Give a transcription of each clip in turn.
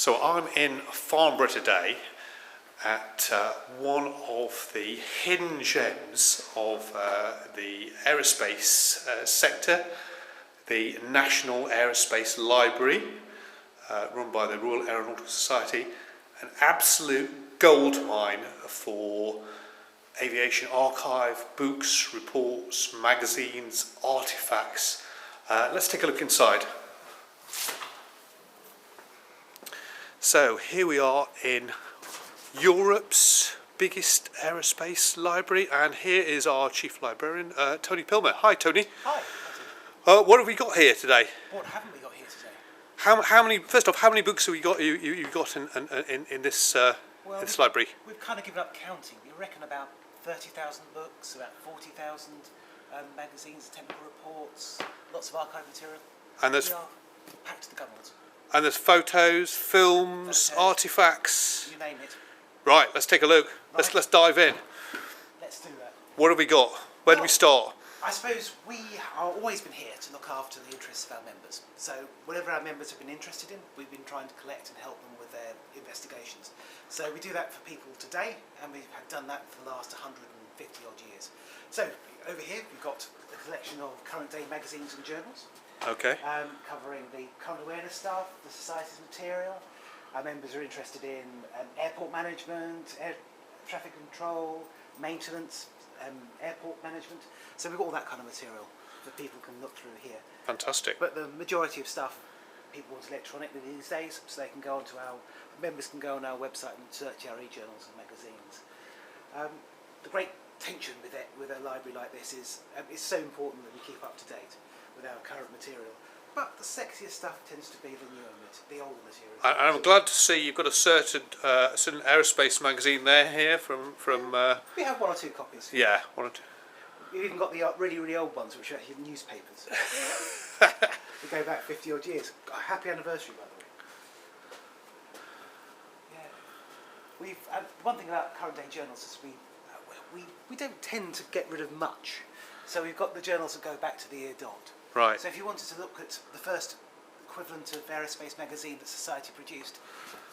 So I'm in Farnborough today at one of the hidden gems of the aerospace sector, the National Aerospace Library, run by the Royal Aeronautical Society, an absolute goldmine for aviation archive, books, reports, magazines, artifacts. Let's take a look inside. So here we are in Europe's biggest aerospace library, and here is our chief librarian, Tony Pilmer. Hi, Tony. Hi. What have we got here today? What haven't we got here today? How many? First off, how many books have we got? You got in this this library? We've kind of given up counting. We reckon about 30,000 books, about 40,000 magazines, technical reports, lots of archive material. And there's we are packed to the government. And there's photos, films, artifacts. You name it. Right, let's take a look. Right. Let's dive in. Let's do that. What have we got? Where do we start? I suppose we have always been here to look after the interests of our members. So whatever our members have been interested in, we've been trying to collect and help them with their investigations. So we do that for people today, and we have done that for the last 150 odd years. So over here we've got a collection of current day magazines and journals. Okay. Covering the current awareness stuff, the society's material. Our members are interested in airport management, air traffic control, maintenance, airport management. So we've got all that kind of material that people can look through here. Fantastic. But the majority of stuff people want electronically these days, so they can go onto our members can go on our website and search our e-journals and magazines. The great tension with a library like this is it's so important that we keep up to date with our current material, but the sexiest stuff tends to be the older material. I'm glad to see you've got a certain aerospace magazine here from. We have one or two copies. Yeah, one or two. We've even got the really old ones, which are actually newspapers. We go back 50 odd years. Happy anniversary, by the way. Yeah. One thing about current day journals is we don't tend to get rid of much. So we've got the journals that go back to the year dot. Right. So if you wanted to look at the first equivalent of Aerospace magazine that Society produced,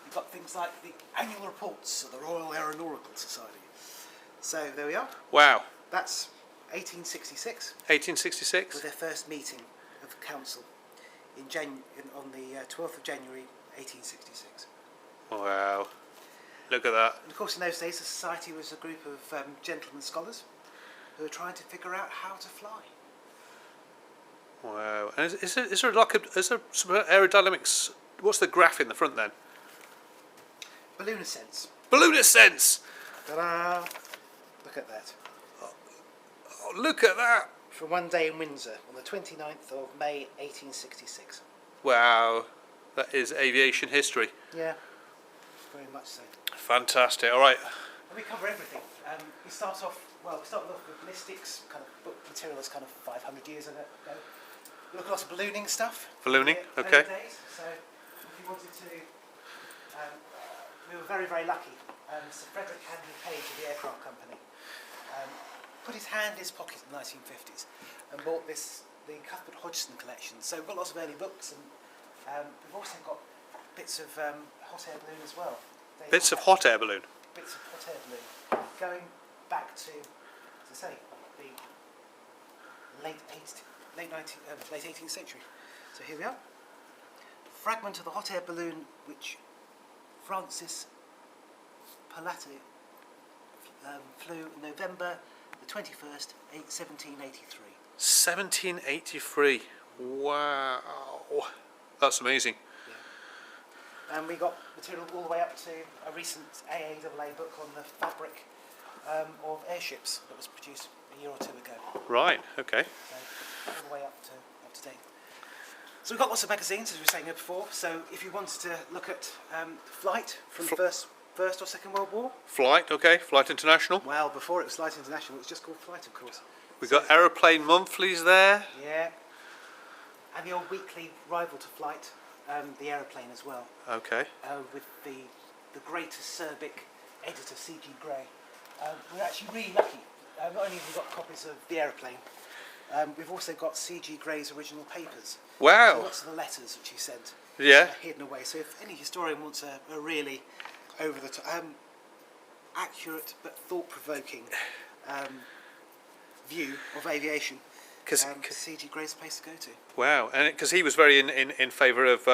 you've got things like the annual reports of the Royal Aeronautical Society. So there we are. Wow. That's 1866. 1866. Was their first meeting of the council on the 12th of January 1866. Wow. Look at that. And of course in those days the Society was a group of gentlemen scholars who were trying to figure out how to fly. Wow. And is there some aerodynamics? What's the graph in the front then? Balloon ascents. Balloon ascents! Ta-da! Look at that. Oh, look at that! From one day in Windsor on the 29th of May 1866. Wow. That is aviation history. Yeah, very much so. Fantastic. All right. And we cover everything. We start off with ballistics, kind of book material that's kind of 500 years ago. We look at lots of ballooning stuff. Ballooning, Yeah, okay. days. So if you wanted to, we were very lucky. Sir Frederick Handley Page of the aircraft company put his hand in his pocket in the 1950s and bought the Cuthbert Hodgson collection. So we've got lots of early books, and we've also got bits of hot air balloon as well. Bits of hot air balloon? Bits of hot air balloon. Going back to, as I say, the late 18th century. So here we are. Fragment of the hot air balloon which Francis Palatti flew in November the 21st, 1783. 1783. Wow. That's amazing. Yeah. And we got material all the way up to a recent AAA book on the fabric of airships that was produced a year or two ago. Right, okay. So all the way up to date. So we've got lots of magazines, as we were saying before. So if you wanted to look at flight from the First or Second World War. Flight, okay. Flight International. Well, before it was Flight International, it was just called Flight, of course. We've got aeroplane monthlies there. Yeah. And the old weekly rival to Flight, the Aeroplane as well. Okay. With the great acerbic editor C.G. Gray. We're actually really lucky. Not only have we got copies of the Aeroplane, we've also got C.G. Gray's original papers. Wow. So lots of the letters which he sent. Yeah. hidden away. So if any historian wants a really over the top, accurate but thought-provoking view of aviation, CG Gray's the place to go to. Wow, and because he was very in favour of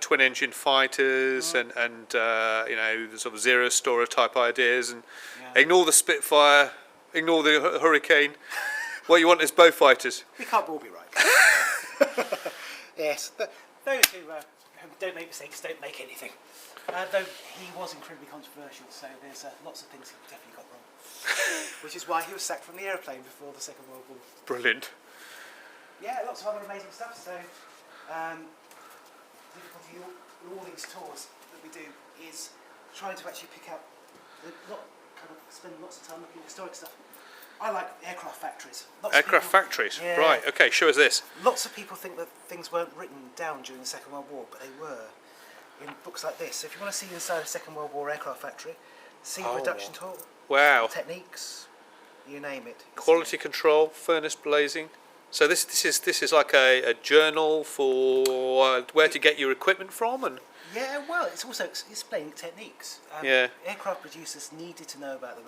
twin-engine fighters and the sort of zero-storer type ideas, and ignore the Spitfire, ignore the Hurricane. What you want is both fighters. We can't all be right. Yes, but those who don't make mistakes don't make anything. Though he was incredibly controversial, so there's lots of things he definitely got wrong. Which is why he was sacked from the aeroplane before the Second World War. Brilliant. Yeah, lots of other amazing stuff. So, difficulty in all these tours that we do is trying to actually pick out, spend lots of time looking at historic stuff. I like aircraft factories. Aircraft factories, yeah. Right, okay, show us this. Lots of people think that things weren't written down during the Second World War, but they were in books like this. So if you want to see inside a Second World War aircraft factory, see reduction tool, techniques, you name it. Quality control, furnace blazing. So this is like a journal for where to get your equipment from, and yeah, well, it's also explaining techniques. Aircraft producers needed to know about the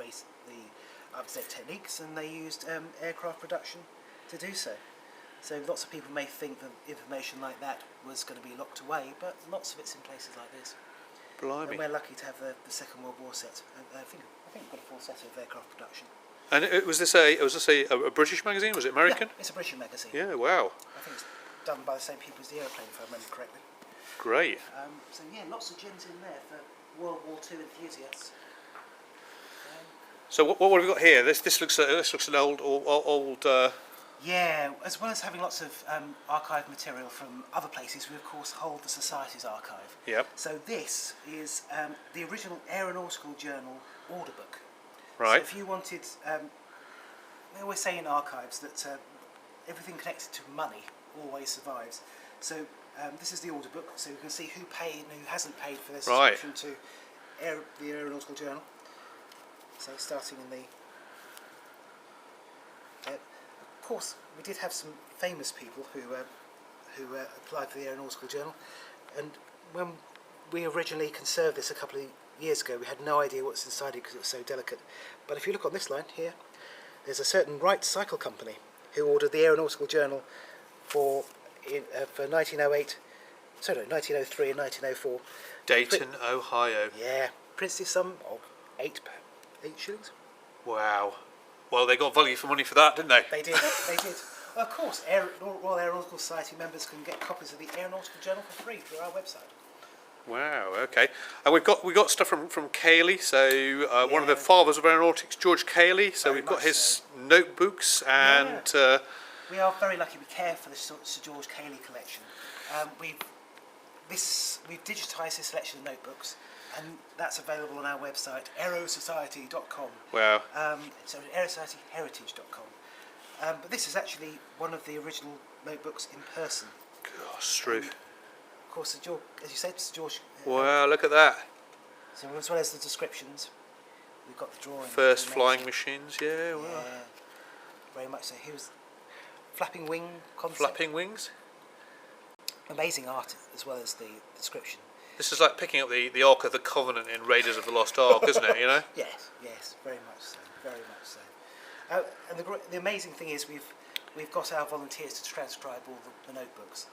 up-to-date techniques, and they used aircraft production to do so. So lots of people may think that information like that was going to be locked away, but lots of it's in places like this. Blimey. And we're lucky to have the Second World War set. I think we've got a full set of aircraft production. And was this a British magazine? Was it American? Yeah, it's a British magazine. Yeah, wow. I think it's done by the same people as the aeroplane, if I remember correctly. Great. So yeah, lots of gems in there for World War II enthusiasts. So what have we got here? This looks an old. Yeah, as well as having lots of archive material from other places, we of course hold the Society's archive. Yep. So this is the original Aeronautical Journal order book. Right. So if you wanted, they always say in archives that everything connected to money always survives. So this is the order book, so you can see who paid and who hasn't paid for their subscription to the Aeronautical Journal. So starting in the... of course, we did have some famous people who applied for the Aeronautical Journal, and when we originally conserved this a couple of years ago, we had no idea what's inside it because it was so delicate. But if you look on this line here, there's a certain Wright Cycle Company who ordered the Aeronautical Journal for 1908, sorry, no, 1903 and 1904. Dayton, Ohio. Yeah, princely sum of 8 shillings. Wow. Well, they got value for money for that, didn't they? They did. They did. Well, of course, Royal Aeronautical Society members can get copies of the Aeronautical Journal for free through our website. Wow. Okay. And we've got stuff from Cayley. So one of the fathers of aeronautics, George Cayley. So we've got his notebooks and. We are very lucky. We care for the Sir George Cayley collection. We've digitised his selection of notebooks, and that's available on our website, aerosociety.com. Wow. So aerosociety.heritage.com. But this is actually one of the original notebooks in person. Gosh, true. Of course, as you said, Sir George. Wow, look at that. So as well as the descriptions, we've got the drawing. First flying machines, yeah. Wow. Yeah, very much so. Here's flapping wing concept. Flapping wings. Amazing art as well as the description. This is like picking up the Ark of the Covenant in Raiders of the Lost Ark, isn't it? You know. Yes, very much so, very much so. And the amazing thing is we've got our volunteers to transcribe all the notebooks,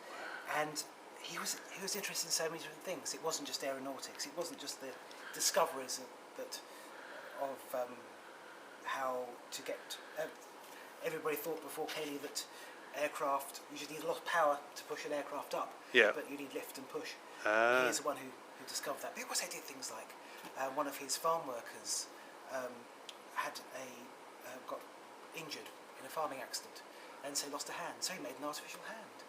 and he was interested in so many different things. It wasn't just aeronautics. It wasn't just the discoveries of how to get. Everybody thought before Cayley that aircraft, you just need a lot of power to push an aircraft up. Yeah. But you need lift and push. He's the one who discovered that. But he also did things like one of his farm workers got injured in a farming accident, and so lost a hand. So he made an artificial hand.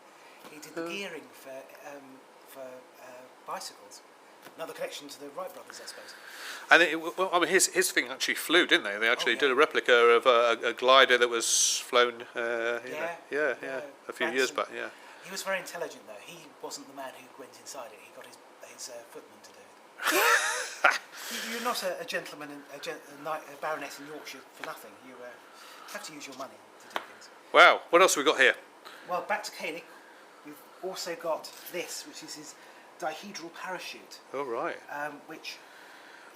He did the gearing for bicycles. Another connection to the Wright brothers, I suppose. And his thing actually flew, didn't they? They actually did a replica of a glider that was flown. A few years back. Yeah. He was very intelligent, though. He wasn't the man who went inside it. He got his footman to do it. You're not a gentleman, a baronet in Yorkshire for nothing. You have to use your money to do things. Wow. What else have we got here? Well, back to Cayley. also got this, which is his dihedral parachute, Oh, right. which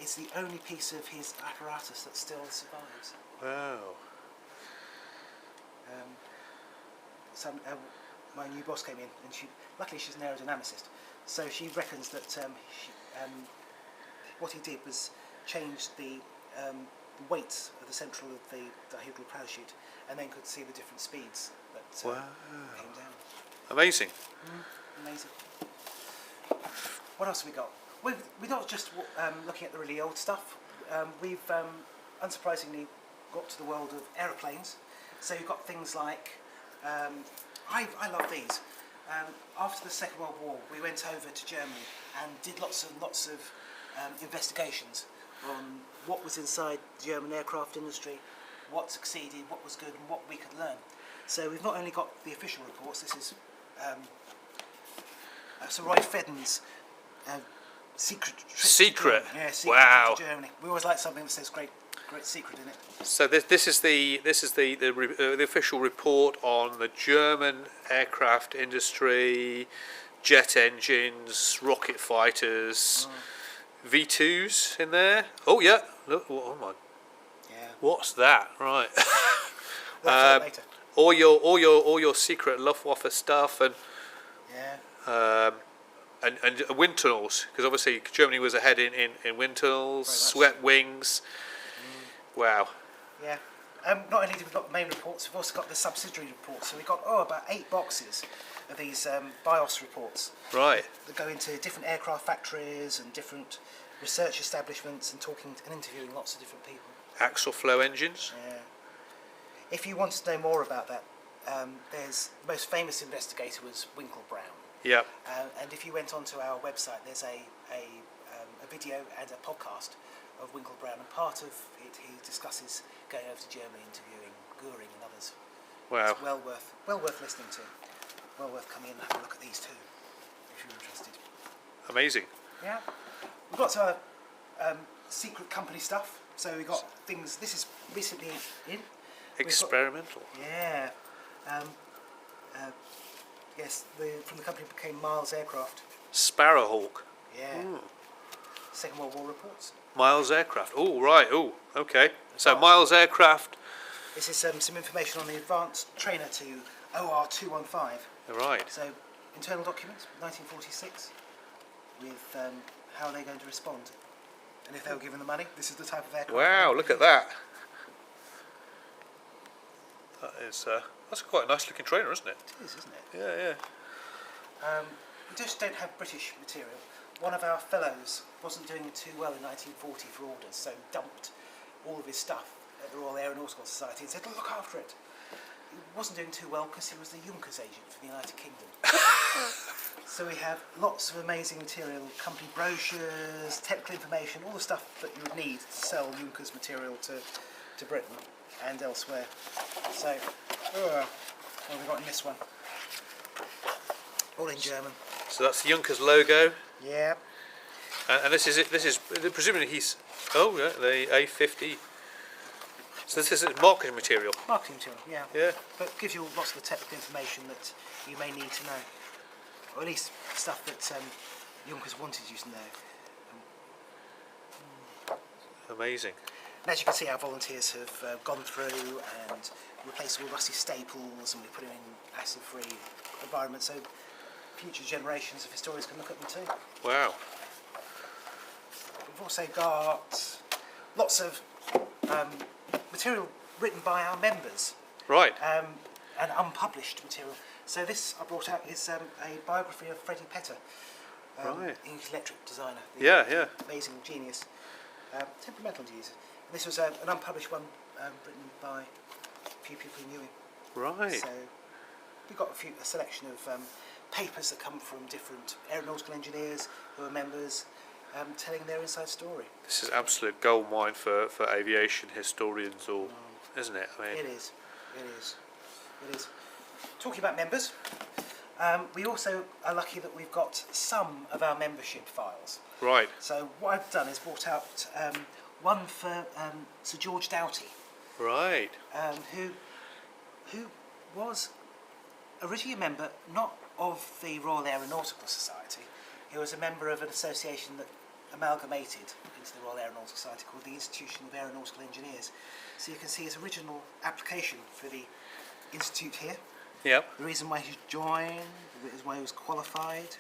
is the only piece of his apparatus that still survives. Wow. My new boss came in, and luckily she's an aerodynamicist, so she reckons that what he did was change the weights of the central of the dihedral parachute, and then could see the different speeds that Wow. came down. Amazing. Amazing. What else have we got? We're not just looking at the really old stuff. We've unsurprisingly got to the world of aeroplanes. So you've got things like, I love these. After the Second World War, we went over to Germany and did lots of investigations on what was inside the German aircraft industry, what succeeded, what was good, and what we could learn. So we've not only got the official reports. This is Sir Roy Fedden's secret trip to Secret? Germany. Yeah, secret Wow. trip to Germany. We always like something that says great secret in it. So this is the official report on the German aircraft industry, jet engines, rocket fighters, V2s in there. Oh yeah, look, oh my, Yeah. what's that? Right. We'll have to later. all your secret Luftwaffe stuff and Yeah. and wind tunnels, because obviously Germany was ahead in wind tunnels, Very much swept wings. Wow. Yeah. Not only have we got the main reports, we've also got the subsidiary reports. So we've got about 8 boxes of these BIOS reports Right. that go into different aircraft factories and different research establishments and talking and interviewing lots of different people. Axial flow engines. Yeah. If you wanted to know more about that, there's the most famous investigator was Winkle Brown. Yep. And if you went onto our website, there's a video and a podcast of Winkle Brown, and part of it he discusses going over to Germany, interviewing Goering and others. Wow. It's well worth listening to. Well worth coming in and having a look at these too, if you're interested. Amazing. Yeah. We've got some secret company stuff. So we've got things. This is recently in. Experimental. Yeah. Yes, from the company became Miles Aircraft. Sparrowhawk. Yeah. Ooh. Second World War reports. Miles Aircraft. Oh, right. Oh, okay. So Advanced. Miles Aircraft. This is some information on the advanced trainer to OR-215. Right. So, internal documents, 1946, with how they're going to respond. And if they were given the money, this is the type of aircraft. Wow, look at that. That is, that's quite a nice looking trainer, isn't it? It is, isn't it? Yeah, yeah. We just don't have British material. One of our fellows wasn't doing too well in 1940 for orders, so dumped all of his stuff at the Royal Aeronautical Society and said, look after it. He wasn't doing too well because he was the Junkers agent for the United Kingdom. So we have lots of amazing material, company brochures, technical information, all the stuff that you would need to sell Junkers material to Britain and elsewhere. So, what have we got in this one? All in German. So that's the Junkers logo. Yeah. And this is it. This is presumably he's. Oh yeah, the A50. So this is marketing material. Marketing material, yeah. Yeah. But it gives you lots of the technical information that you may need to know. Or at least stuff that Junkers wanted you to know. Amazing. And as you can see, our volunteers have gone through and replaced all rusty staples, and we put them in acid-free environments so future generations of historians can look at them too. Wow. We've also got lots of material written by our members. Right. And unpublished material. So this I brought out is a biography of Freddie Petter, Right. English electric designer. The Yeah. Amazing genius, temperamental genius. And this was an unpublished one written by a few people who knew him. Right. So we've got a selection of papers that come from different aeronautical engineers who are members, telling their inside story. This is absolute gold mine for aviation historians, all, isn't it? I mean, It is. Talking about members, we also are lucky that we've got some of our membership files. right. So what I've done is brought out one for Sir George Doughty, Right. who was originally a member, not of the Royal Aeronautical Society. He was a member of an association that amalgamated into the Royal Aeronautical Society called the Institution of Aeronautical Engineers. So you can see his original application for the institute here. Yep. The reason why he's joined, the reason why he was qualified,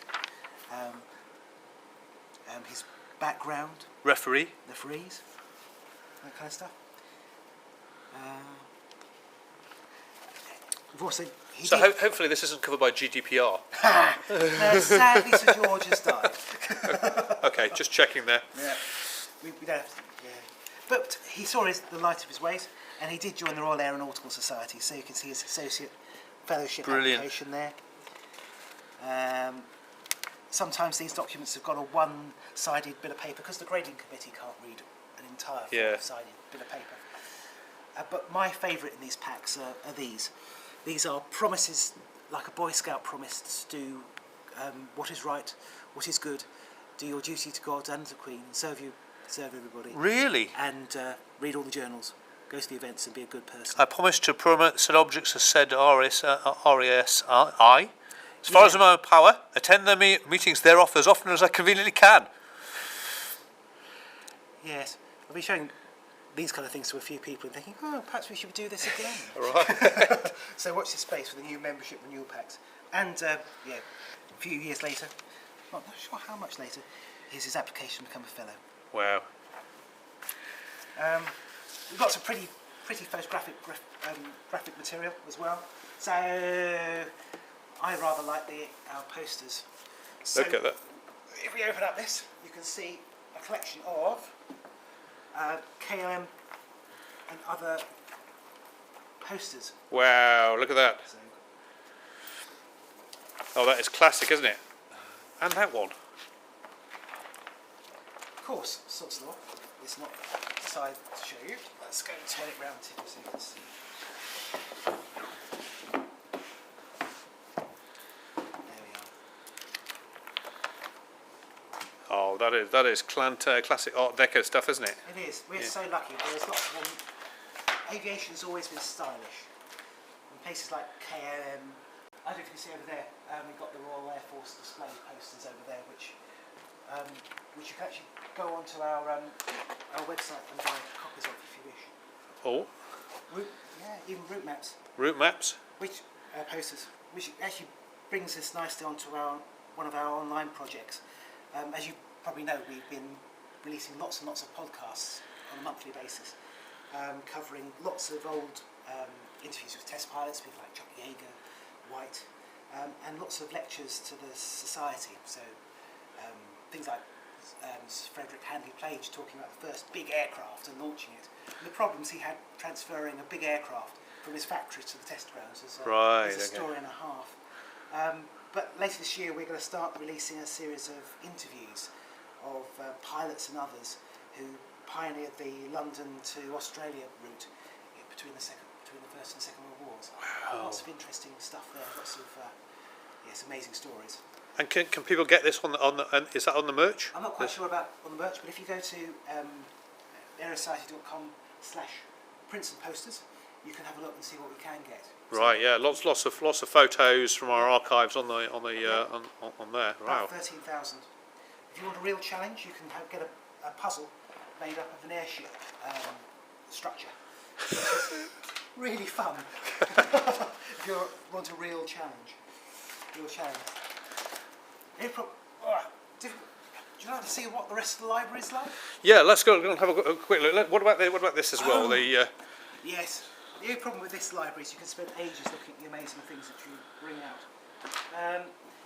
his background, Referee. referees, that kind of stuff. We've also, So hopefully this isn't covered by GDPR. no, sadly Sir George has died. Okay, just checking there. Yeah. We don't have to, yeah. But he saw the light of his ways, and he did join the Royal Aeronautical Society, so you can see his associate fellowship application there. Sometimes these documents have got a one-sided bit of paper because the grading committee can't read an entire four-sided bit of paper. But my favourite in these packs are these. These are promises, like a Boy Scout promise to do what is right, what is good, do your duty to God and to the Queen, serve everybody. Really? And read all the journals, go to the events and be a good person. I promise to promote said objects as said RAeS, as far as in my power, attend their meetings thereof as often as I conveniently can. Yes, I'll be showing these kind of things to a few people and thinking, oh, perhaps we should do this again. Right. So watch this space for the new membership renewal packs. And a few years later, not sure how much later, here's his application to become a fellow. Wow. We've got some pretty photographic graphic material as well. So I rather like our posters. So Look at that. if we open up this, you can see a collection of KLM and other posters. Wow, look at that. So, Oh, that is classic, isn't it? And that one. of course, sorts of law. It's not the side to show you. Let's go and turn it round to you so you can see. There we are. Oh, that is classic Art Deco stuff, isn't it? It is. We're so lucky. There's lots of them. Aviation's always been stylish. In places like KLM, I don't know if you can see over there, we've got the Royal Air Force display posters over there, which you can actually go onto our website and buy copies of if you wish. Oh, Even route maps, route maps. which posters, which actually brings us nicely onto one of our online projects. As you probably know, we've been releasing lots and lots of podcasts on a monthly basis, covering lots of old interviews with test pilots, people like Chuck Yeager, White, and lots of lectures to the society. So things like Frederick Handley Plage talking about the first big aircraft and launching it, and the problems he had transferring a big aircraft from his factory to the test grounds. There's a story and a half. But later this year we're going to start releasing a series of interviews of pilots and others who pioneered the London to Australia route between the First and Second World Wars. Wow. Lots of interesting stuff there. Lots of amazing stories. And can people get this on the and is that on the merch? I'm not quite sure about on the merch, but if you go to aerosociety.com/prints and posters, you can have a look and see what we can get. Right, yeah, lots of photos from our archives on there. About Wow. 13,000. If you want a real challenge, you can get a puzzle made up of an airship structure. Really fun. If you want a real challenge. Do you like to see what the rest of the library is like? Yeah, let's go and have a quick look. What about this as well? Yes. The only problem with this library is you can spend ages looking at the amazing things that you bring out.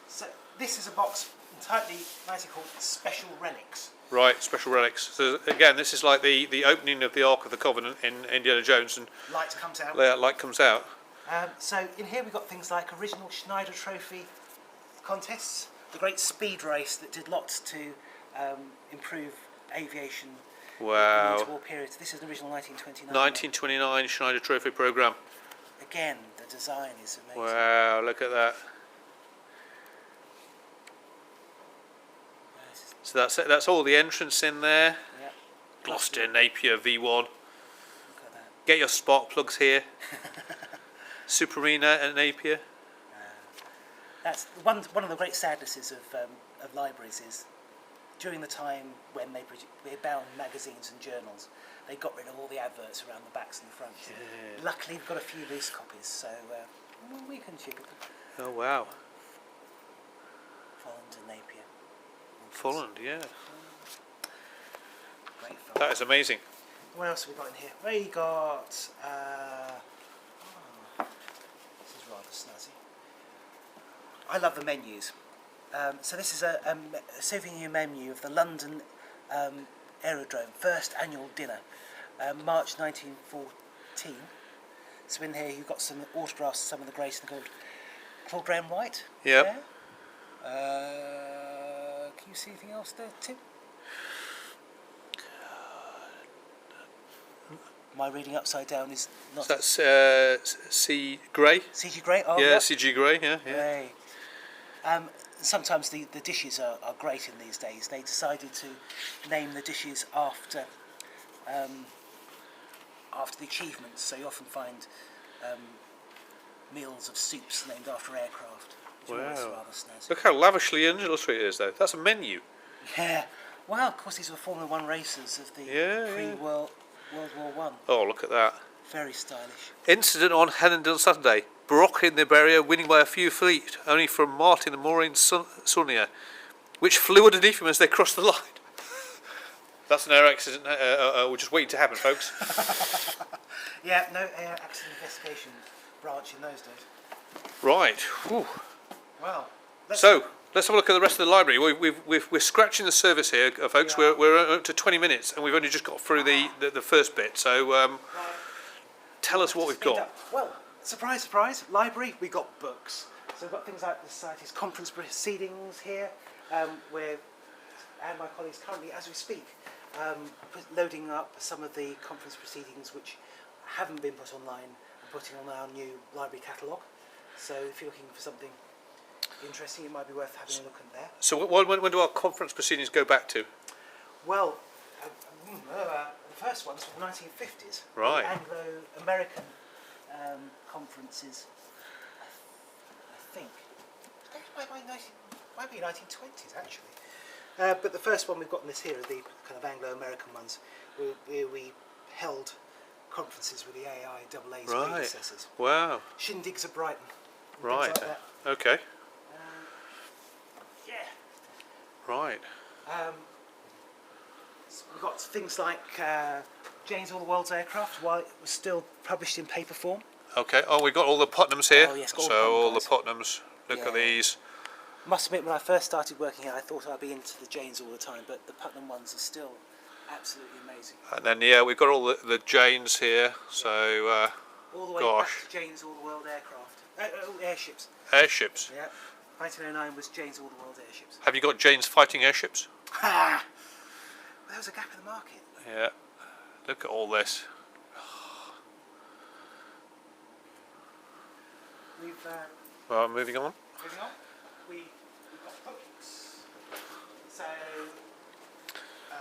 So this is a box entirely nicely called Special Relics. Right, Special Relics. So again, this is like the opening of the Ark of the Covenant in Indiana Jones, and Light comes out. Light comes out. So in here we've got things like original Schneider Trophy contests, the great speed race that did lots to improve aviation in Wow. the war period. This is an original 1929. 1929 Schneider Trophy program. Again, the design is amazing. Wow, look at that. So that's all the entrance in there. Yep. Gloucester Napier V1. Look at that. Get your spark plugs here. Superina and Napier. That's one of the great sadnesses of libraries is during the time when they bound magazines and journals, they got rid of all the adverts around the backs and the fronts. Yeah. Luckily, we've got a few loose copies, so we can check it. Oh wow. Folland and Napier. Folland, yeah. Great fun. That is amazing. What else have we got in here? We got. This is rather snazzy. I love the menus. So this is a souvenir menu of the London Aerodrome first annual dinner, March 1914. So in here you've got some autographs of some of the greats called Claude Graham White. Yep. There. Can you see anything else there, Tim? My reading upside down is not. So that's C. Gray. C.G. Gray. Oh, Yeah, yep. C.G. Gray. Yeah, yeah. Gray. Sometimes the dishes are great in these days. They decided to name the dishes after the achievements. So you often find meals of soups named after aircraft. Which Wow. is rather snazzy. Look how lavishly illustrated it is, though. That's a menu. Yeah. Well, of course, these were Formula One racers of the pre-World War One. Oh, look at that. Very stylish. Incident on Henningdon Saturday. Baroque in the barrier, winning by a few feet, only from Martin and Maureen Saunier, which flew underneath him as they crossed the line. That's an air accident. We're just waiting to happen, folks. Yeah, no air accident investigation branch in those days. Right. Whew. Well, So let's have a look at the rest of the library. We're scratching the surface here, folks. Yeah. We're up to 20 minutes, and we've only just got through the first bit. So tell us what we've got. Well, surprise, surprise, library, we got books. So we've got things like the Society's conference proceedings here, where and my colleagues currently, as we speak, loading up some of the conference proceedings which haven't been put online and putting on our new library catalogue. So if you're looking for something interesting, it might be worth having a look at there. So when do our conference proceedings go back to? Well, the first one's from the 1950s. Right. The Anglo-American conferences, I think. It might be 1920s, actually. But the first one we've got in this here are the kind of Anglo-American ones, where we held conferences with the AIAA's predecessors. Wow. Shindigs of Brighton. Right. Things like that. Okay. Yeah. Right. So we've got things like Jane's All the World's Aircraft, while it was still published in paper form. Okay. Oh, we've got all the Putnams here. Oh, yes, got So all all the the Putnams. Look at these. Must admit, when I first started working here, I thought I'd be into the Janes all the time, but the Putnam ones are still absolutely amazing. And then we've got all the Janes here. So All the way gosh. back to Jane's All the World Aircraft. Airships. Airships. Yeah. 1909 was Jane's All the World Airships. Have you got Jane's fighting airships? Ha! Well, there was a gap in the market. Yeah. Look at all this. We've Well, moving on. moving on. We've got books.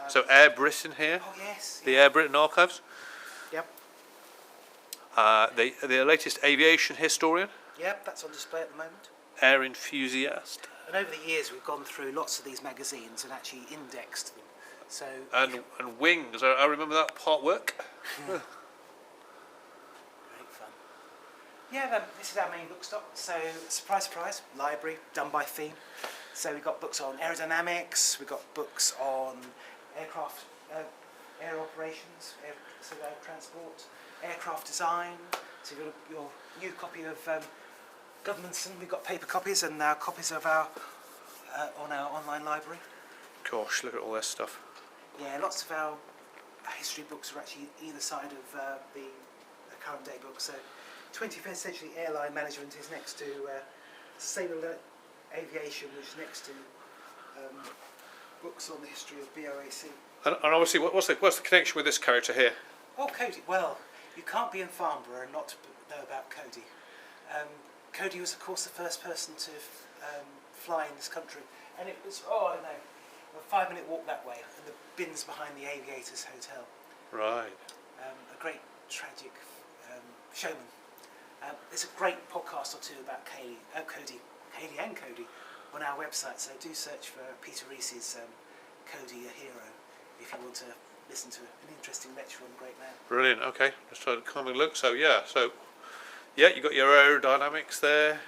So Air Britain here. Oh yes. The Air Britain archives. Yep. The latest aviation historian. Yep. That's on display at the moment. Air enthusiast. And over the years, we've gone through lots of these magazines and actually indexed them. So. And wings. I remember that part work. Great fun. Yeah, this is our main bookstop. So, surprise, surprise, library, done by theme. So we've got books on aerodynamics, we've got books on aircraft, air operations, air transport, aircraft design. So you've got your new copy of Governmentson. We've got paper copies and now copies of our on our online library. Gosh, look at all this stuff. Yeah, lots of our history books are actually either side of the current day books. So 21st century airline management is next to sustainable aviation, which is next to books on the history of BOAC. And obviously, what's the connection with this character here? Oh, Cody. Well, you can't be in Farnborough and not know about Cody. Cody was, of course, the first person to fly in this country, and it was, I don't know, a 5-minute walk that way, and the bins behind the Aviators Hotel. Right. A great tragic showman. There's a great podcast or two about Cody Hayley and Cody on our website, so do search for Peter Reese's Cody a Hero if you want to listen to an interesting lecture on the great man. Brilliant. Okay, let's try to come and look. So yeah, you got your aerodynamics there.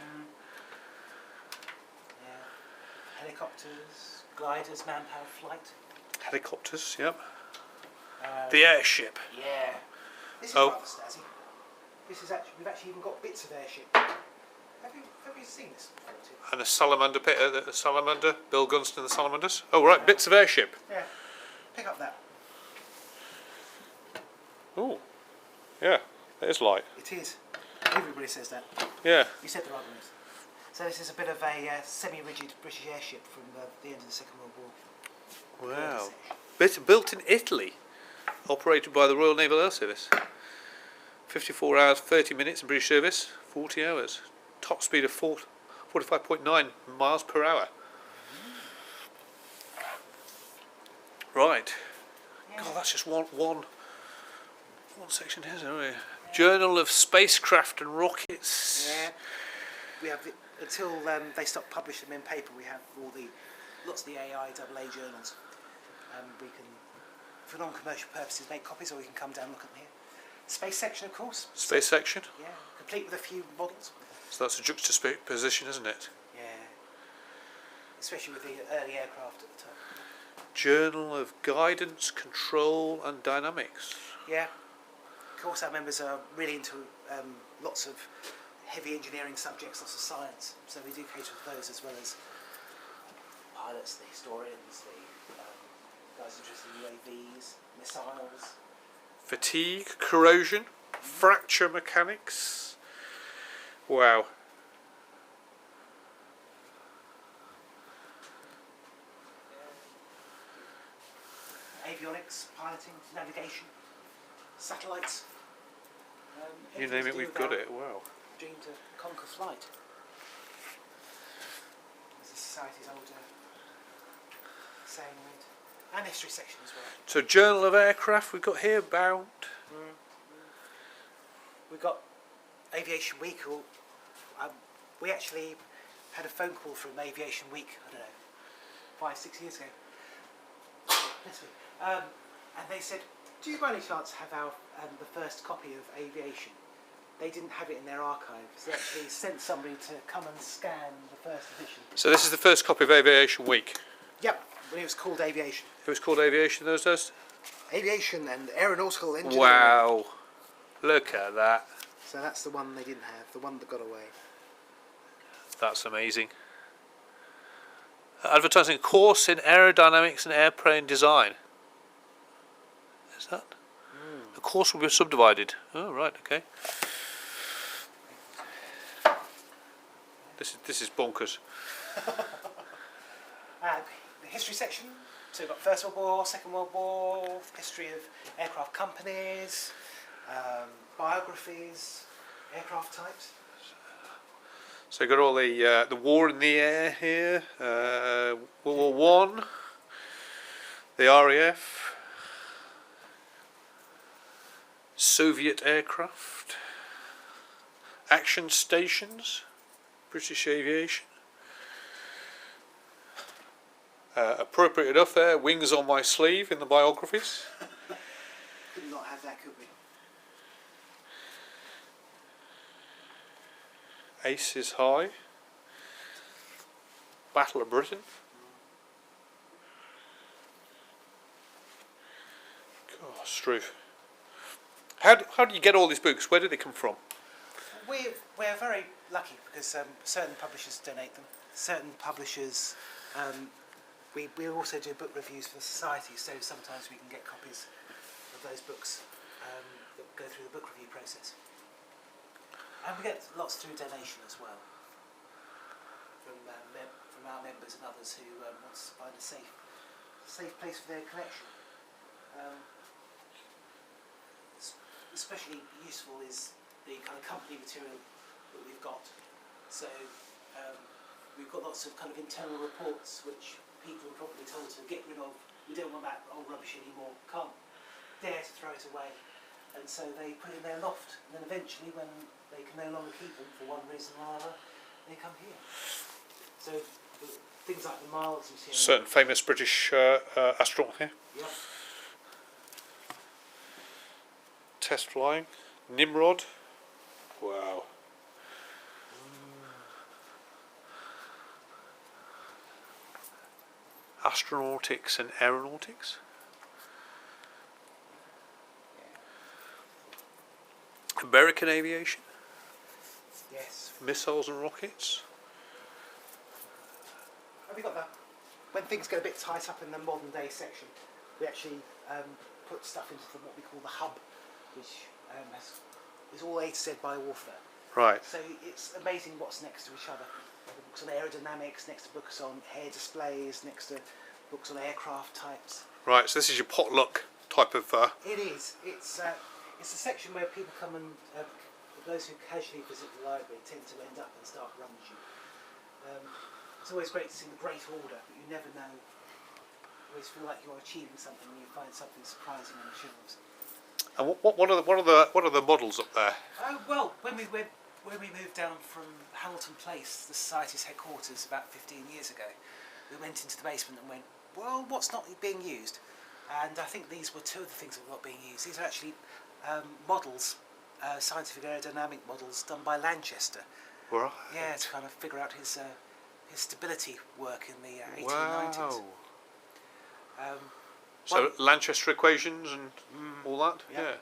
Yeah, helicopters, gliders, manpower flight. Helicopters. Yep. The airship. Yeah. This is rather snazzy. This is actually, we've actually even got bits of airship. Have you seen this before, Tim? And a salamander pit. The salamander. Bill Gunston, the salamanders. Oh right, bits of airship. Yeah. Pick up that. Oh, yeah, it is light. It is. Everybody says that. Yeah. You said the right words. So this is a bit of a semi-rigid British airship from the end of the Second World War. Wow. Built in Italy, operated by the Royal Naval Air Service. 54 hours, 30 minutes in British service, 40 hours. Top speed of 45.9 miles per hour. Right. Yeah. God, that's just one section here, isn't it? Yeah. Journal of Spacecraft and Rockets. Yeah. We have until they stop publishing them in paper. We have lots of the AIAA journals. We can, for non-commercial purposes, make copies, or we can come down and look at them here. Space section, of course. Space section. Yeah, complete with a few models. So that's a juxtaposition, isn't it? Yeah. Especially with the early aircraft at the top. Journal of Guidance, Control and Dynamics. Yeah. Of course, our members are really into lots of heavy engineering subjects, lots of science. So we do cater to those as well as pilots, the historians, the guys interested in UAVs, missiles. Fatigue, corrosion, fracture mechanics. Wow. Avionics, piloting, navigation, satellites. You name it, we've got it. Wow. Dream to conquer flight. As the Society's older saying it. And history section as well. So Journal of Aircraft we've got here, bound. We've got Aviation Week. We actually had a phone call from Aviation Week, I don't know, 5-6 years ago. This week. And they said, do you by any chance have our the first copy of Aviation? They didn't have it in their archives. They actually sent somebody to come and scan the first edition. So this is the first copy of Aviation Week. Yep, when it was called Aviation. It was called Aviation in those days? Aviation and Aeronautical Engineering. Wow. Look at that. So that's the one they didn't have, the one that got away. That's amazing. Advertising a course in aerodynamics and airplane design. Is that? The course will be subdivided. Oh, right, okay. This is bonkers. The history section. So we've got First World War, Second World War, history of aircraft companies, biographies, aircraft types. So you've got all the war in the air here, World War I, the RAF, Soviet aircraft, action stations, British aviation. Appropriate enough there, wings on my sleeve in the biographies. Could not have that, could we? Ace is high. Battle of Britain. God, Struth. How do you get all these books? Where do they come from? We're very lucky because certain publishers donate them. Certain publishers, we also do book reviews for the Society, so sometimes we can get copies of those books that go through the book review process. And we get lots through donation as well from our members and others who want to find a safe place for their collection. Especially useful is the kind of company material that we've got. So we've got lots of kind of internal reports which people are probably told to get rid of. We don't want that old rubbish anymore. Can't dare to throw it away. And so they put it in their loft, and then eventually when they can no longer keep them for one reason or another, they come here. So things like the miles you see. Certain famous British astronaut here. Yeah. Test flying. Nimrod. Wow. Astronautics and aeronautics. American aviation. Yes. Missiles and rockets. Have we got that? When things get a bit tight up in the modern day section, we actually put stuff into what we call the hub, which is all A to Z by author. Right. So it's amazing what's next to each other. Books on aerodynamics, next to books on hair displays, next to books on aircraft types. Right. So this is your potluck type of. It is. It's a section where people come and those who casually visit the library tend to end up and start rummaging. It's always great to see the great order, but you never know. You always feel like you're achieving something when you find something surprising on the shelves. And what are the models up there? Well, when we moved down from Hamilton Place, the Society's headquarters, about 15 years ago, we went into the basement and went, well, what's not being used? And I think these were two of the things that were not being used. These are actually models, scientific aerodynamic models done by Lanchester. Right. Yeah, to kind of figure out his stability work in the 1890s. Wow. So Lanchester equations and all that? Yeah.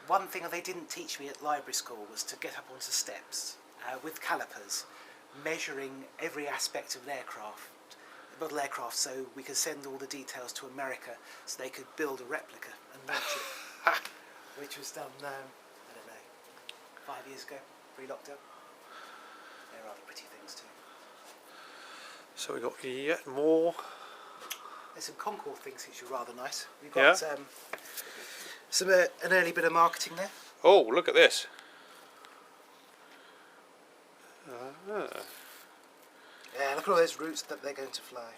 One thing they didn't teach me at library school was to get up onto steps with calipers, measuring every aspect of an aircraft, model aircraft, so we could send all the details to America so they could build a replica and match it, which was done, I don't know, 5 years ago, pre-lockdown. They're rather pretty things too. So we got yet more. There's some Concord things which are rather nice. We've got some an early bit of marketing there. Oh, look at this. Yeah, look at all those routes that they're going to fly.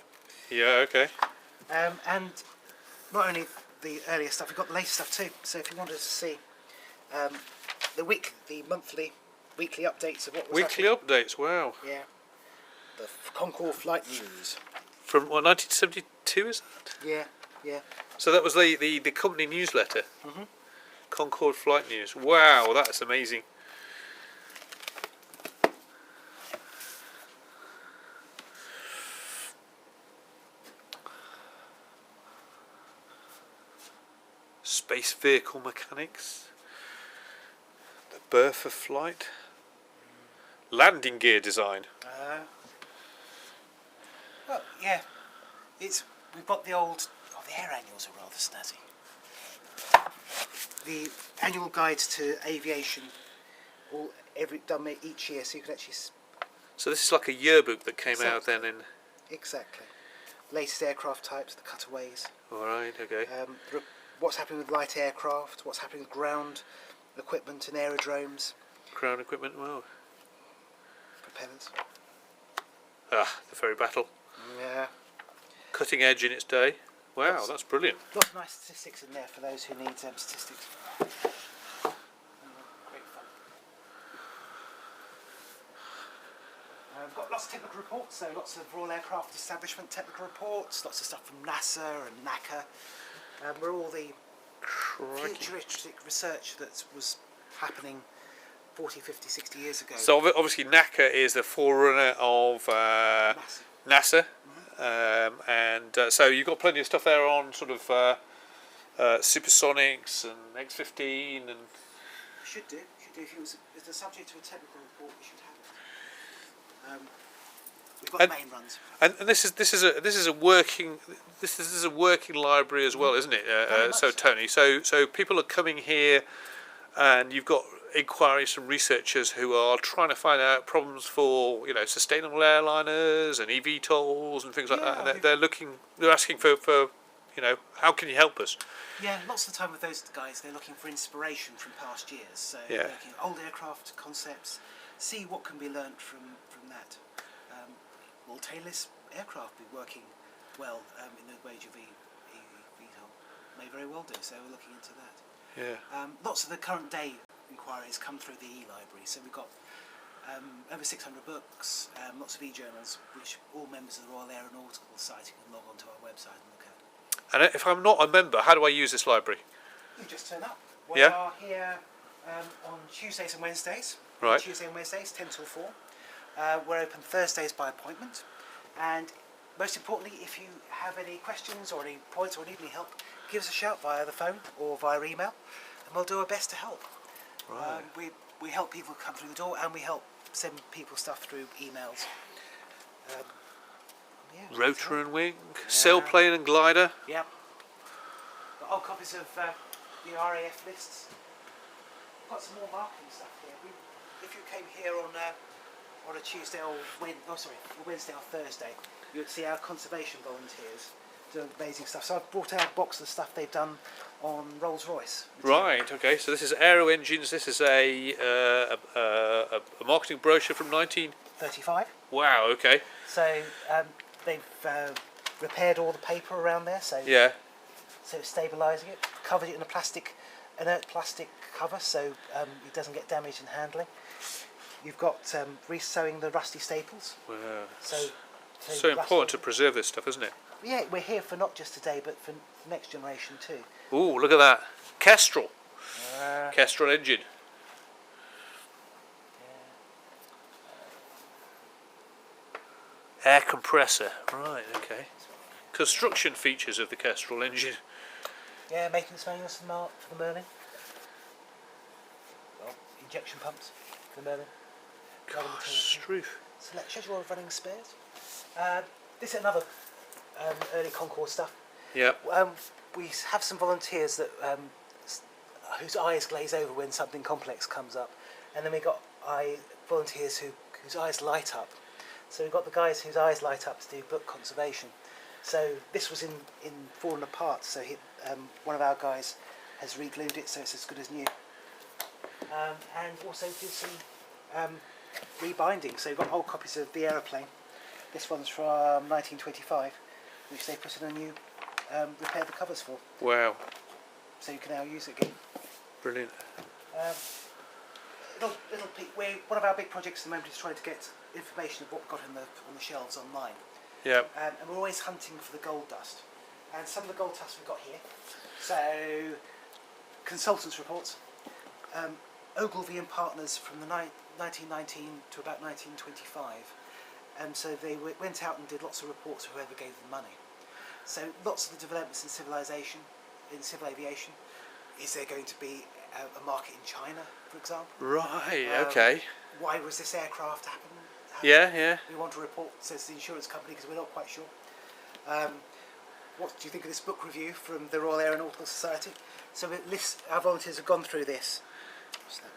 Yeah, okay. And not only the earlier stuff, we've got the latest stuff too. So if you wanted to see the monthly, weekly updates of what was Weekly updates, wow. Yeah. The Concord flight news. From what, 1972 is that? Yeah, yeah. So that was the company newsletter. Mhm. Concord Flight News. Wow, that's amazing. Space vehicle mechanics. The birth of flight. Landing gear design. Well, yeah. We've got the old. Oh, the air annuals are rather snazzy. The annual guides to aviation, all done each year, so you can actually. So this is like a yearbook that came out then in. Exactly. Latest aircraft types, the cutaways. All right. Okay. What's happening with light aircraft? What's happening with ground equipment and aerodromes? Ground equipment. Wow. Propellers. Ah, the ferry battle. Yeah. Cutting edge in its day. Wow, that's brilliant. Lots of nice statistics in there for those who need statistics. Great fun. We've got lots of technical reports, so lots of Royal Aircraft Establishment technical reports, lots of stuff from NASA and NACA. Where all the futuristic research that was happening 40, 50, 60 years ago. So obviously NACA is the forerunner of NASA. And so you've got plenty of stuff there on sort of supersonics and X-15 and. Should do. If it was the subject to a technical report, we should have it. We've got main runs. And this is a working library as well, isn't it? So Tony, so people are coming here, and you've got inquiries from researchers who are trying to find out problems for sustainable airliners and eVTOLs and things like that. And they're asking for how can you help us? Yeah, lots of the time with those guys, they're looking for inspiration from past years. So they're looking at old aircraft concepts, see what can be learnt from that. Will tailless aircraft be working well in the wage of eVTOL? May very well do. So we're looking into that. Yeah. Lots of the current day inquiries come through the e-library. So we've got over 600 books, lots of e-journals, which all members of the Royal Aeronautical Society can log onto our website and look at. And if I'm not a member, how do I use this library? You just turn up. We Yeah. are here on Tuesdays and Wednesdays. Right. Tuesday and Wednesdays, 10 till 4. We're open Thursdays by appointment. And most importantly, if you have any questions or any points or need any help, give us a shout via the phone or via email, and we'll do our best to help. Right. We help people come through the door, and we help send people stuff through emails. Yeah, Rotor and wing, sailplane and glider. yeah. Got old copies of the RAF lists. Got some more marketing stuff here. If you came here on a Tuesday or Wednesday or Thursday, you would see our conservation volunteers doing amazing stuff. So I've brought out a box of stuff they've done on Rolls-Royce. Right. Okay. So this is Aero Engines. This is a marketing brochure from 35. Wow. Okay. So they've repaired all the paper around there. So Yeah. so it's stabilising it. Covered it in a inert plastic cover, so it doesn't get damaged in handling. You've got re-sewing the rusty staples. Wow. So important to preserve this stuff, isn't it? Yeah, we're here for not just today, but for the next generation too. Ooh, look at that. Kestrel. Kestrel engine. Air compressor. Right, okay. Construction features of the Kestrel engine. Yeah, maintenance manuals for the Merlin. Well, injection pumps for the Merlin. Stroof. So that shows you all the running spares. This is another early Concorde stuff. Yeah. We have some volunteers that whose eyes glaze over when something complex comes up, and then we got volunteers whose eyes light up. So we've got the guys whose eyes light up to do book conservation. So this was in fallen apart. So one of our guys has re-glued it, so it's as good as new. And also did some rebinding. So we've got old copies of the aeroplane. This one's from 1925, which they put in a new repair the covers for. Wow. So you can now use it again. Brilliant. One of our big projects at the moment is trying to get information of what we've got on the shelves online. Yeah. And we're always hunting for the gold dust. And some of the gold dust we've got here. So, consultants' reports. Ogilvy and Partners from the 1919 to about 1925. And so they went out and did lots of reports for whoever gave them money. So lots of the developments in civilization, in civil aviation. Is there going to be a market in China, for example? Right, okay. Why was this aircraft happen? Yeah. We want to report, says the insurance company, because we're not quite sure. What do you think of this book review from the Royal Aeronautical Society? So our volunteers have gone through this. What's that one?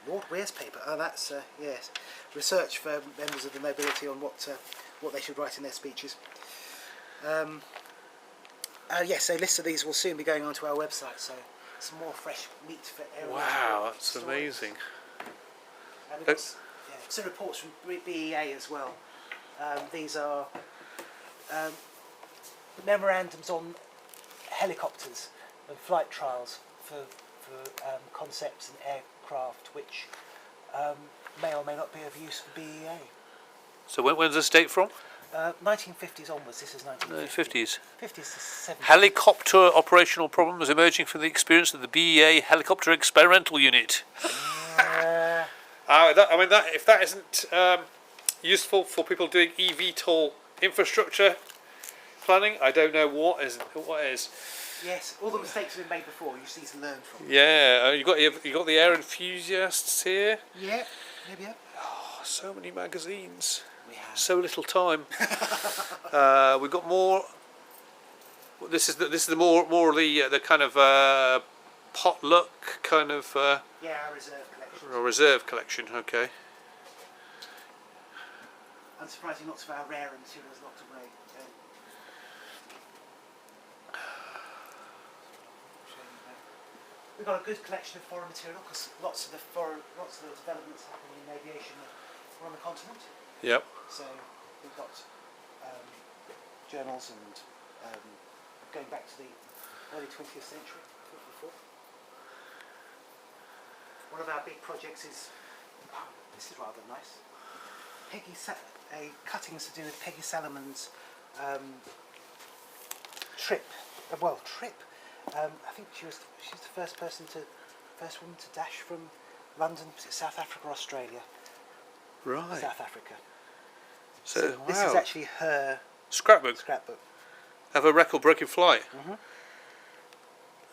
Lord Ware's paper. Oh, that's yes. Research for members of the nobility on what they should write in their speeches. Yes, so lists of these will soon be going onto our website. So some more fresh meat for aeronautical. Wow, that's stories. amazing. And we've got some reports from BEA as well. These are memorandums on helicopters and flight trials for concepts and aircraft which may or may not be of use for BEA. So when's this date from? 1950s onwards. This is 1950s. 50s. 50s to 70s. Helicopter operational problems emerging from the experience of the BEA Helicopter Experimental Unit. If that isn't useful for people doing eVTOL infrastructure planning, I don't know what is. Yes, all the mistakes have been made before. You just need to learn from them. Yeah, you got the air enthusiasts here. Yeah, maybe. Yeah. Oh, so many magazines. We have. So little time. We've got more. This is the more the kind of potluck kind of. Yeah, our reserve collection. A reserve collection. Okay. Unsurprisingly, lots of our rare materials locked away. We've got a good collection of foreign material because lots of the developments happening in aviation are on the continent. Yep. So we've got journals and going back to the early 20th century, before. One of our big projects is This is rather nice. Cuttings to do with Peggy Salamon's trip. I think she's the first woman to dash from London. Was it South Africa or Australia? Right. South Africa. So this wow. is actually her Scrapbook scrapbook. of a record-breaking flight. Mm-hmm.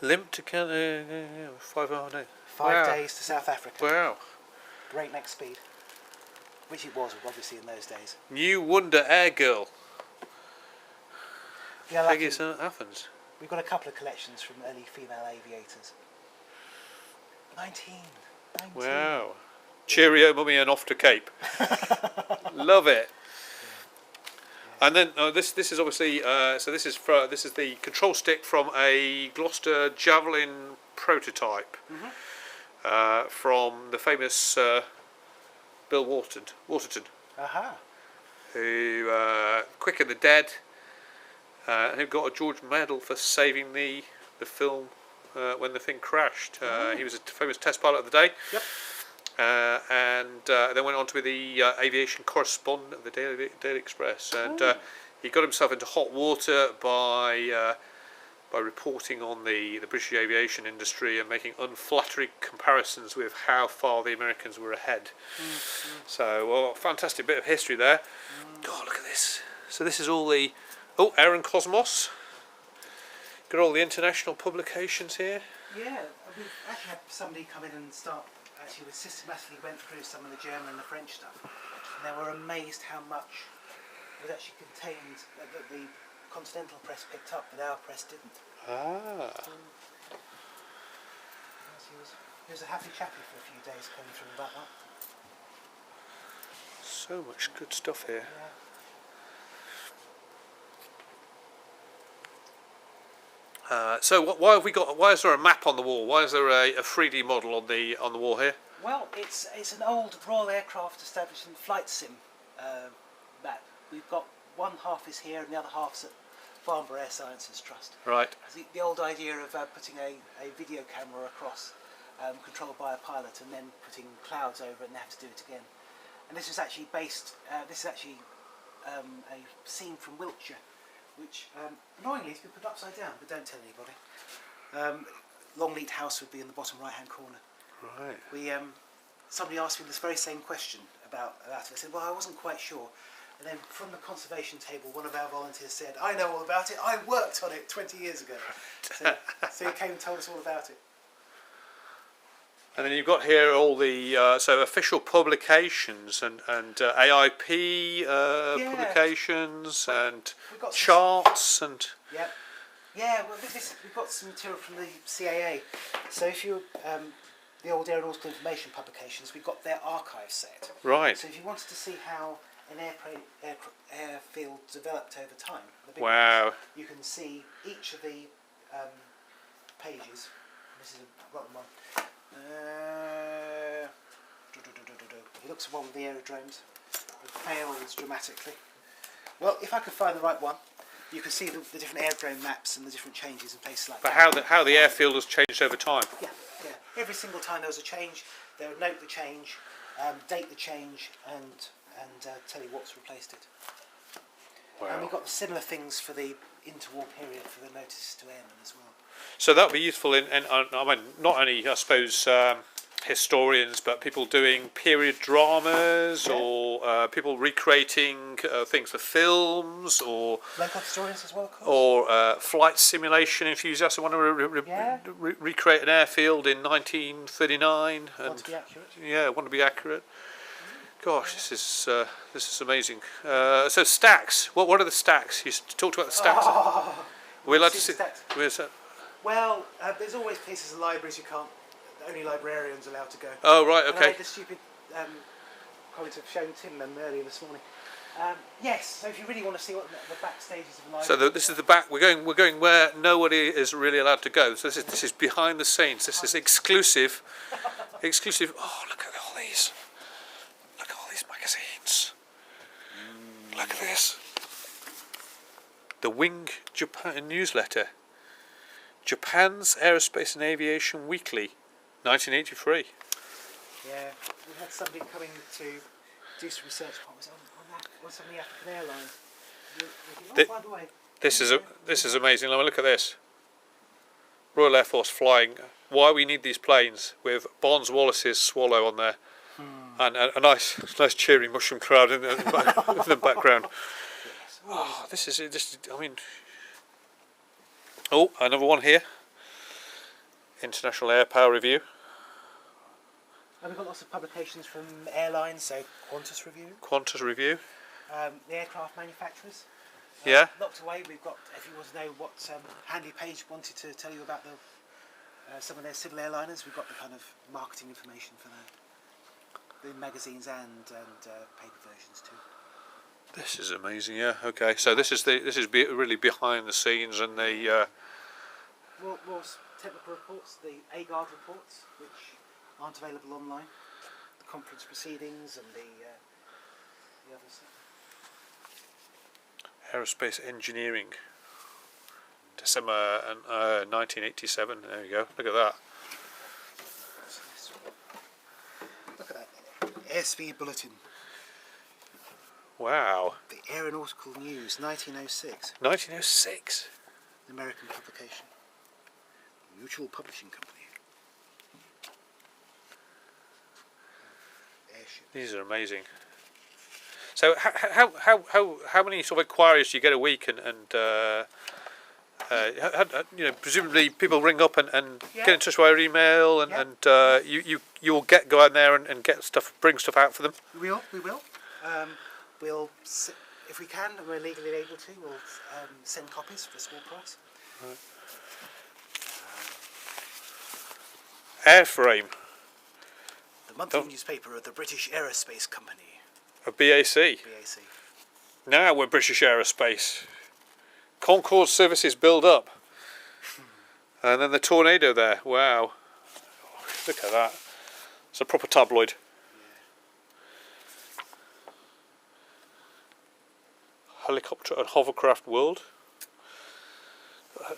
Limp to Canada, 5 hour day. 5 days to South Africa. Wow. Breakneck speed. Which it was, obviously, in those days. New Wonder Air Girl. Yeah, Peggy Athens. We've got a couple of collections from early female aviators. 19. Wow. Cheerio, mummy, and off to Cape. Love it. Yeah. And then this is obviously this is the control stick from a Gloucester Javelin prototype from the famous Bill Waterton, who quickened the dead, and who got a George Medal for saving the film when the thing crashed. He was a famous test pilot of the day. Yep. And then went on to be the aviation correspondent of the Daily Express, and he got himself into hot water by reporting on the British aviation industry and making unflattering comparisons with how far the Americans were ahead. So, fantastic bit of history there. God, look at this. So this is all the Air and Cosmos. Got all the international publications here. Yeah, we've actually had somebody come in and we systematically went through some of the German and the French stuff, and they were amazed how much was actually contained that the Continental press picked up, but our press didn't. He was a happy chappy for a few days going through about that. So much good stuff here. Yeah. So why is there a map on the wall? Why is there a 3D model on the wall here? Well, it's an old Royal Aircraft Establishment flight sim map. We've got one half is here and the other half's at Farnborough Air Sciences Trust. Right. The old idea of putting a video camera across, controlled by a pilot, and then putting clouds over it and they have to do it again. And this is actually based. This is actually a scene from Wiltshire, which annoyingly has been put upside down, but don't tell anybody. Longleat House would be in the bottom right-hand corner. Right. Somebody asked me this very same question about it. I said, well, I wasn't quite sure. And then from the conservation table, one of our volunteers said, I know all about it. I worked on it 20 years ago. So he came and told us all about it. And then you've got here all the official publications and AIP publications and charts and. Yep. Yeah. Well, we've got some material from the CAA. So if you the old aeronautical information publications, we've got their archive set. Right. So if you wanted to see how an airfield developed over time, wow. You can see each of the pages. This is a rotten one. He looks at one with the aerodromes. It fails dramatically. Well, if I could find the right one, you can see the different aerodrome maps and the different changes in places like that. But how the airfield has changed over time. Yeah. Every single time there was a change, they would note the change, date the change, and tell you what's replaced it. Wow. And we've got similar things for the interwar period for the notices to airmen as well. So that would be useful in I mean, not only, I suppose, historians, but people doing period dramas, or people recreating things for films, or local historians as well, of course. Or flight simulation enthusiasts who want to recreate an airfield in 1939. Want to be accurate? Yeah, want to be accurate. Gosh, this is amazing. So stacks. What are the stacks? You talked about the stacks. We're allowed to see. Well, there's always places in libraries you can't. Only librarians allowed to go. Oh right, okay. And I made the stupid comment of showing Tim them earlier this morning. Yes. So if you really want to see what the back stages of a library. So this is the back. We're going where nobody is really allowed to go. So this is behind the scenes. This is exclusive. Exclusive. Oh, look at all these. Look at all these magazines. Look at this. The Wing Japan newsletter. Japan's Aerospace and Aviation Weekly, 1983. Yeah, we had somebody coming to do some research. What was it on some of the African airlines? By the way, This is amazing. Now look at this. Royal Air Force flying. Why we need these planes with Barnes Wallace's Swallow on there, and a nice cheery mushroom crowd in the background. Yes. Oh, this is. I mean, oh, another one here. International Air Power Review. And we've got lots of publications from airlines, so Qantas Review. The aircraft manufacturers. Yeah. Locked away, we've got, if you want to know what Handy Page wanted to tell you about some of their civil airliners, we've got the kind of marketing information for the magazines and paper versions too. This is amazing. Yeah. Okay. So this is really behind the scenes and the. More technical reports, the AGARD reports, which aren't available online, the conference proceedings and the other stuff. Aerospace Engineering, December 1987. There you go. Look at that. Look at that. ASV Bulletin. Wow. The Aeronautical News, 1906. 1906. An American publication. Mutual Publishing Company. Airship. These are amazing. So how many sort of inquiries do you get a week, and you know, presumably people ring up and get in touch via email, and you'll go out there and get stuff, bring stuff out for them. We will. We'll, if we can, and we're legally able to, we'll send copies for a small price. Right. Airframe. The monthly newspaper of the British Aerospace Company. A BAC. Now we're British Aerospace. Concourse services build up. And then the Tornado there. Wow. Look at that. It's a proper tabloid. Yeah. Helicopter and hovercraft world.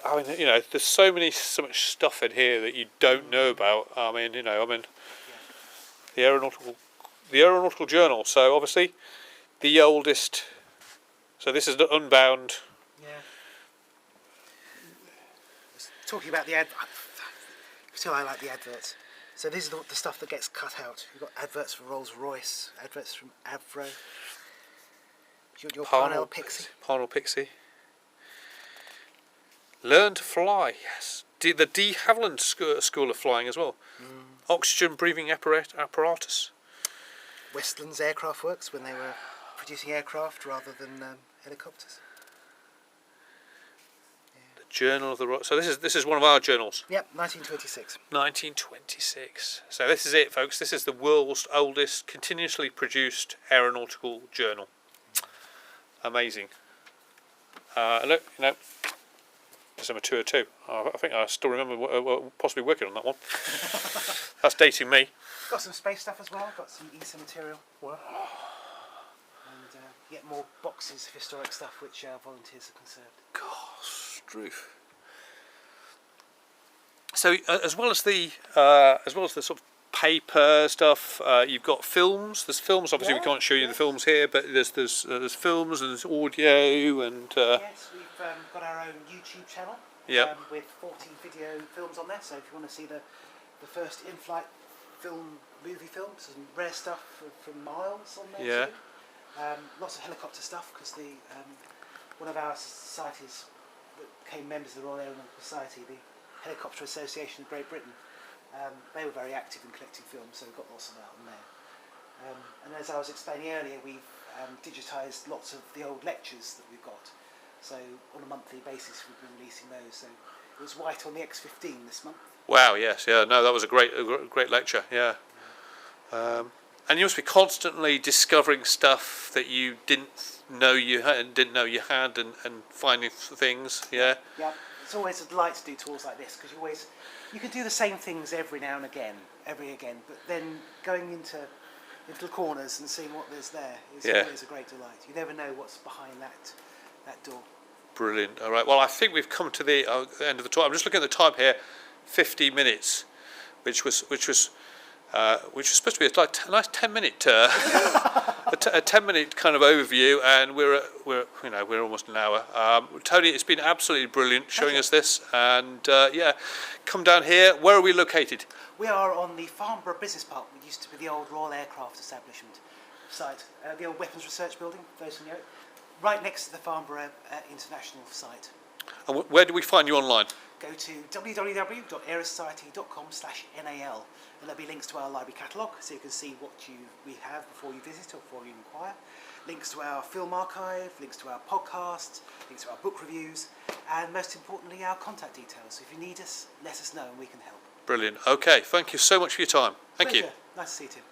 I mean, you know, there's so much stuff in here that you don't know about. I mean, you know, the Aeronautical Journal, so obviously the oldest. So this is the Unbound. Yeah. Talking about the ad, still I like the adverts. So this is the stuff that gets cut out. You've got adverts for Rolls-Royce, adverts from Avro. Your Parnell Pixie. Learn to fly. Yes. The de Havilland School of Flying as well. Oxygen breathing apparatus. Westland's Aircraft Works, when they were producing aircraft rather than helicopters. Yeah. The Journal of the Royal. So this is one of our journals. Yep, 1926. 1926. So this is it, folks. This is the world's oldest continuously produced aeronautical journal. Amazing. Look, you know, December 202. I think I still remember possibly working on that one. That's dating me. Got some space stuff as well. Got some ESA material. Wow. And yet more boxes of historic stuff which volunteers have conserved. Gosh, Struth. So as well as the sort of paper stuff, you've got films. There's films. Obviously, we can't show you the films here, but there's films and there's audio and. Yes, we've got our own YouTube channel. Yep. With 40 video films on there. So if you want to see the first in-flight movie films and rare stuff from Miles on there too. Lots of helicopter stuff because one of our societies that became members of the Royal Aeronautical Society, the Helicopter Association of Great Britain, they were very active in collecting films, so we've got lots of that on there. And as I was explaining earlier, we've digitised lots of the old lectures that we've got. So on a monthly basis we've been releasing those. So it was White on the X-15 this month. Wow, yes, yeah, no, that was a great lecture, yeah. And you must be constantly discovering stuff that you didn't know you had and finding things, yeah. Yeah, it's always a delight to do tours like this because you can do the same things every now and again, but then going into the corners and seeing what there's there is always a great delight. You never know what's behind that door. Brilliant. All right. Well, I think we've come to the end of the tour. I'm just looking at the time here, 50 minutes, which was which is supposed to be a nice 10-minute a 10-minute kind of overview, and we're almost an hour. Tony, it's been absolutely brilliant showing us this, and yeah, come down here. Where are we located? We are on the Farnborough Business Park, which used to be the old Royal Aircraft Establishment site, the old Weapons Research Building, those who know it, right next to the Farnborough International site. And where do we find you online? Go to www.aerosociety.com/NAL, and there'll be links to our library catalogue, so you can see what we have before you visit or before you inquire. Links to our film archive, links to our podcasts, links to our book reviews, and most importantly, our contact details. So if you need us, let us know and we can help. Brilliant. Okay, thank you so much for your time. Thank you. Nice to see you, Tim.